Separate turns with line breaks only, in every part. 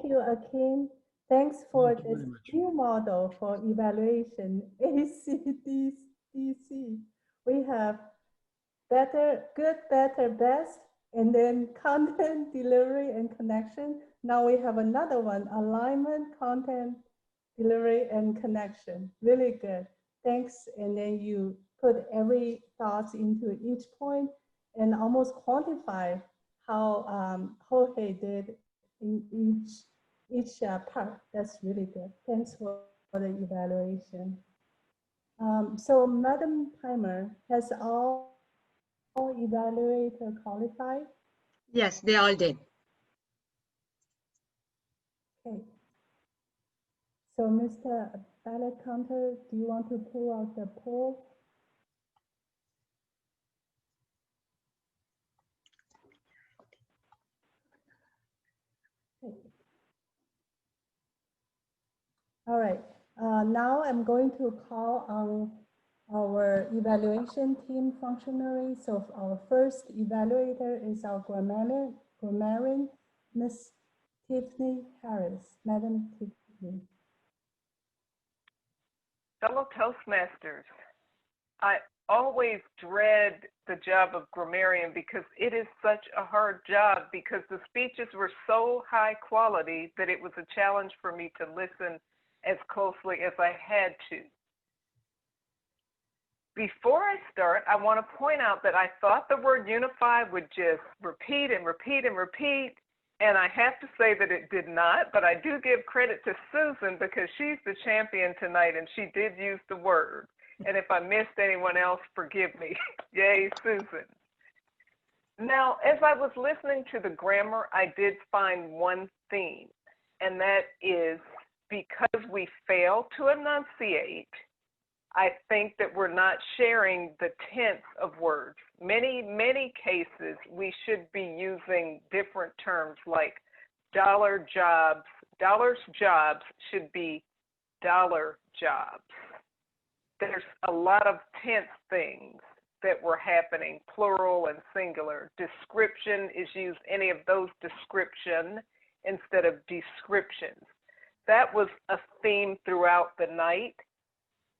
you, Akin. Thanks for
Thank you
this
very much.
new model for evaluation, ACDC. We have better, good, better, best, and then content delivery and connection. Now we have another one, alignment, content delivery and connection. Really good. Thanks. And then you put every thoughts into each point and almost quantify how Jorge did in each part. That's really good. Thanks for the evaluation. So Madam Timer, has all evaluator qualified?
Yes, they all did.
Okay. So Mr. Ballot Counter, do you want to pull out the poll? Okay. All right. Now I'm going to call on our evaluation team functionary. So our first evaluator is our grammarian, Miss Tiffany Harris. Madam Tiffany.
Fellow Toastmasters, I always dread the job of grammarian because it is such a hard job because the speeches were so high quality that it was a challenge for me to listen as closely as I had to. Before I start, I want to point out that I thought the word unify would just repeat and repeat and repeat, and I have to say that it did not, but I do give credit to Susan because she's the champion tonight and she did use the word. And if I missed anyone else, forgive me. Yay, Susan. Now, as I was listening to the grammar, I did find one theme, and that is because we fail to enunciate, I think that we're not sharing the tense of words. Many cases, we should be using different terms like dollar jobs. Dollars jobs should be dollar jobs. There's a lot of tense things that were happening, plural and singular. Description is used any of those description instead of descriptions. That was a theme throughout the night.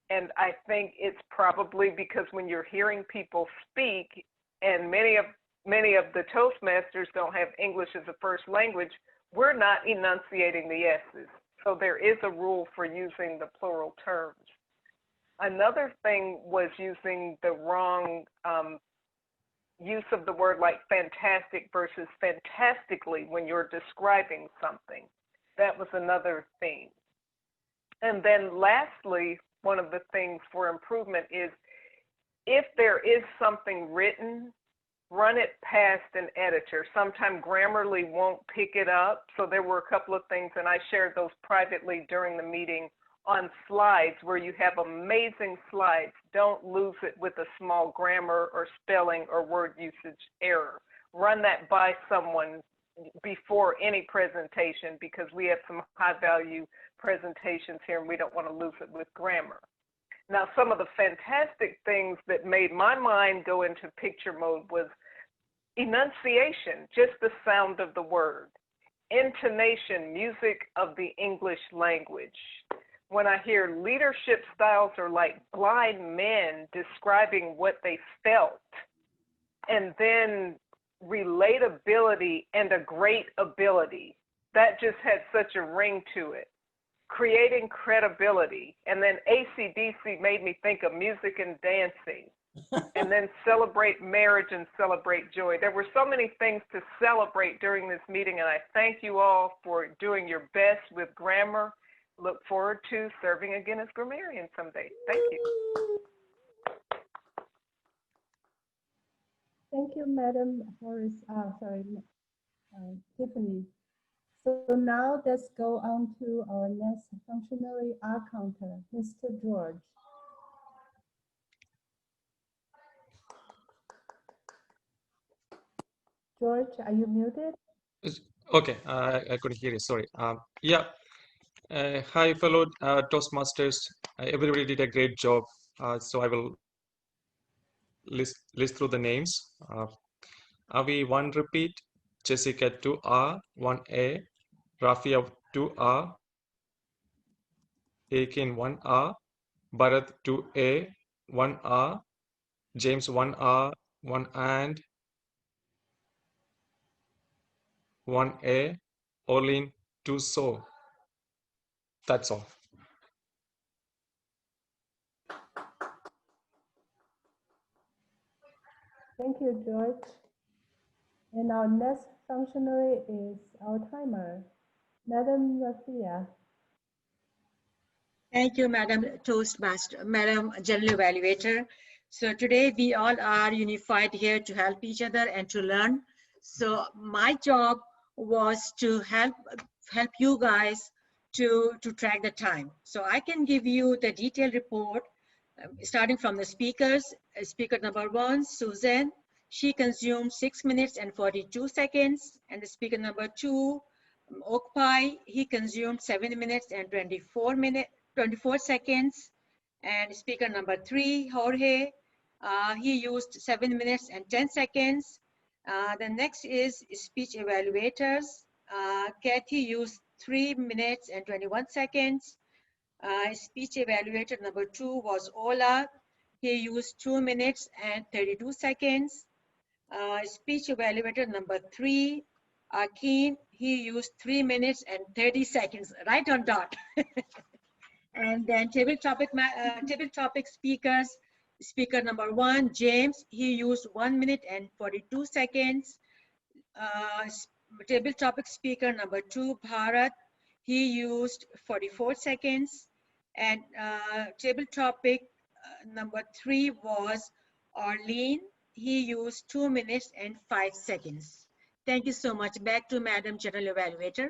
And I think it's probably because when you're hearing people speak, and many of the Toastmasters don't have English as a first language, we're not enunciating the S's. So there is a rule for using the plural terms. Another thing was using the wrong use of the word like fantastic versus fantastically when you're describing something. That was another theme. And then lastly, one of the things for improvement is if there is something written, run it past an editor. Sometimes Grammarly won't pick it up. So there were a couple of things, and I shared those privately during the meeting on slides where you have amazing slides. Don't lose it with a small grammar or spelling or word usage error. Run that by someone before any presentation because we have some high value presentations here and we don't want to lose it with grammar. Now, some of the fantastic things that made my mind go into picture mode was enunciation, just the sound of the word, intonation, music of the English language. When I hear leadership styles are like blind men describing what they felt, and then relatability and a great ability, that just had such a ring to it. Creating credibility, and then AC/DC made me think of music and dancing, and then celebrate marriage and celebrate joy. There were so many things to celebrate during this meeting, and I thank you all for doing your best with grammar. Look forward to serving again as grammarian someday. Thank you.
Thank you, Madam Harris. Tiffany. So now let's go on to our next functionary counter, Mr. George. George, are you muted?
Okay, I couldn't hear you, sorry. Yeah, hi fellow Toastmasters. Everybody did a great job. So I will list through the names. Avi 1 repeat, Jessica 2R, 1A, Rafia 2R, Akin 1R, Bharat 2A, 1R, James 1R, 1 and 1A, Orlean 2 so. That's all.
Thank you, George. And our next functionary is our timer, Madam Rafia.
Thank you, Madam Toastmaster, Madam General Evaluator. So today we all are unified here to help each other and to learn. So my job was to help you guys to track the time. So I can give you the detailed report starting from the speakers. Speaker number 1, Susan, she consumed 6 minutes and 42 seconds. And the speaker number 2, Okpai, he consumed 7 minutes and 24 seconds. And speaker number 3, Jorge, he used 7 minutes and 10 seconds. The next is speech evaluators. Kathy used 3 minutes and 21 seconds. Speech evaluator number 2 was Ola. He used 2 minutes and 32 seconds. Speech evaluator number 3, Akin, he used 3 minutes and 30 seconds, right on dot. And then table topic speakers, speaker number 1, James, he used 1 minute and 42 seconds. Table topic speaker number 2, Bharat, he used 44 seconds. And table topic number 3 was Arlene. He used 2 minutes and 5 seconds. Thank you so much. Back to Madam General Evaluator.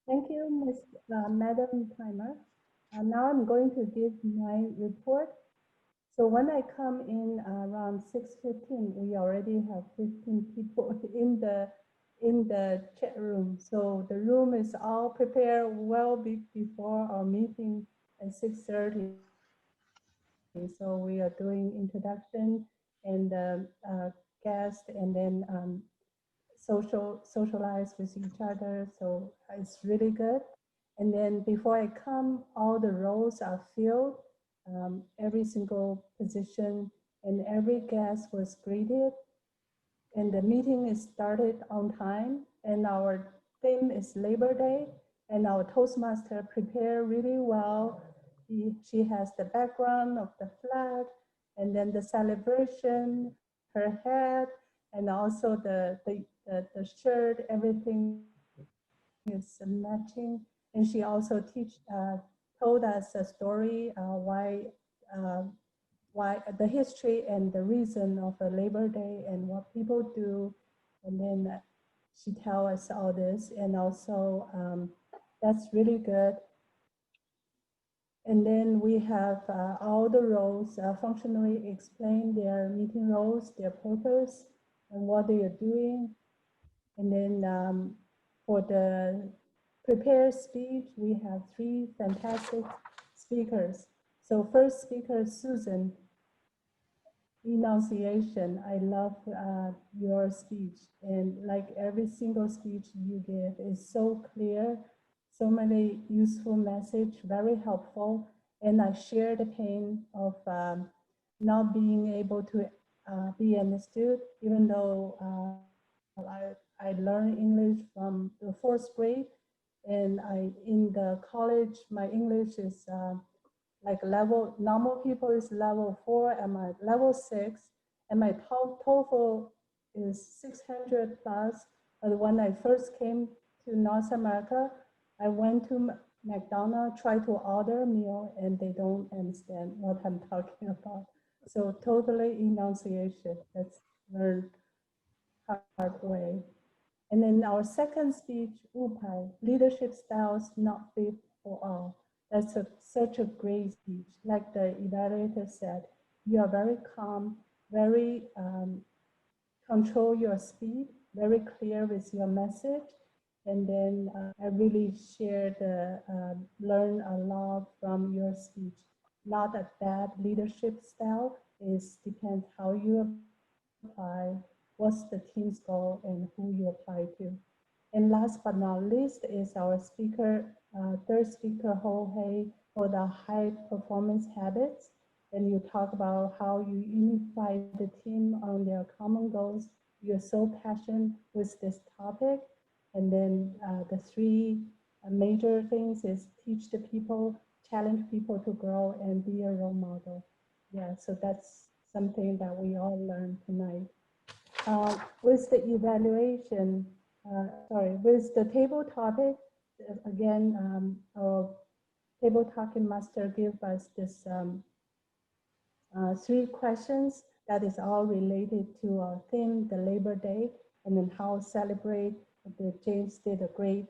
Thank you, Madam Timer. Now I'm going to give my report. So when I come in around 6:15, we already have 15 people in the chat room. So the room is all prepared well before our meeting at 6:30. So we are doing introduction and guest, and then socialize with each other. So it's really good. And then before I come, all the roles are filled, every single position, and every guest was greeted. And the meeting is started on time. And our theme is Labor Day. And our Toastmaster prepared really well. She has the background of the flag, and then the celebration, her hat, and also the shirt, everything is matching. And she also told us a story why the history and the reason of a Labor Day and what people do. And then she tell us all this, and also that's really good. And then we have all the roles functionally explain their meeting roles, their purpose, and what they are doing. And then for the prepared speech, we have 3 fantastic speakers. So first speaker, Susan, enunciation. I love your speech, and like every single speech you give is so clear, so many useful message, very helpful. And I share the pain of not being able to be understood, even though I learned English from the 4th grade, and in the college my English is like normal people is level 4, and my level 6, and my TOEFL is 600 plus. But when I first came to North America, I went to McDonald's, tried to order a meal, and they don't understand what I'm talking about. So totally enunciation, that's learned hard way. And then our second speech, Upai, leadership styles not fit for all. That's such a great speech. Like the evaluator said, you are very calm, very control your speed, very clear with your message. And then I really learn a lot from your speech. Not a bad leadership style, it depends how you apply, what's the team's goal, and who you apply to. And last but not least is our speaker, third speaker, Ho Hei, for the high performance habits. And you talk about how you unify the team on their common goals. You're so passionate with this topic. And then the three major things is teach the people, challenge people to grow, and be a role model. Yeah, so that's something that we all learned tonight. With the evaluation, with the table topic, again, our table talking master give us this 3 questions that is all related to our theme, the Labor Day, and then how celebrate. James did a great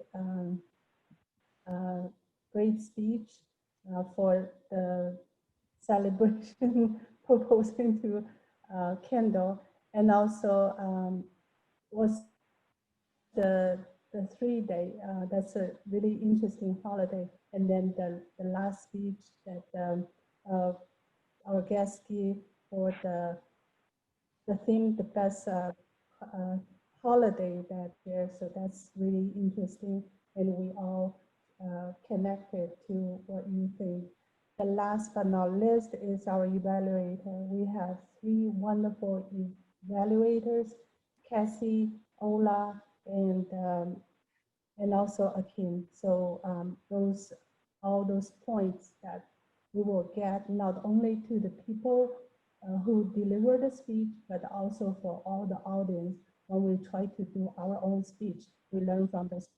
speech for the celebration proposing to Kendall, and also was the 3-day. That's a really interesting holiday. And then the last speech that our guest gave for the theme, the best holiday that year. So that's really interesting, and we all connected to what you think. The last but not least is our evaluator. We have 3 wonderful evaluators, Cassie, Ola, and also Akin. So all those points that we will get not only to the people who deliver the speech, but also for all the audience when we try to do our own speech. We learn from those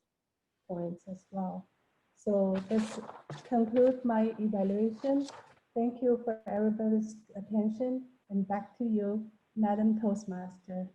points as well. So this concludes my evaluation. Thank you for everybody's attention, and back to you, Madam Toastmaster.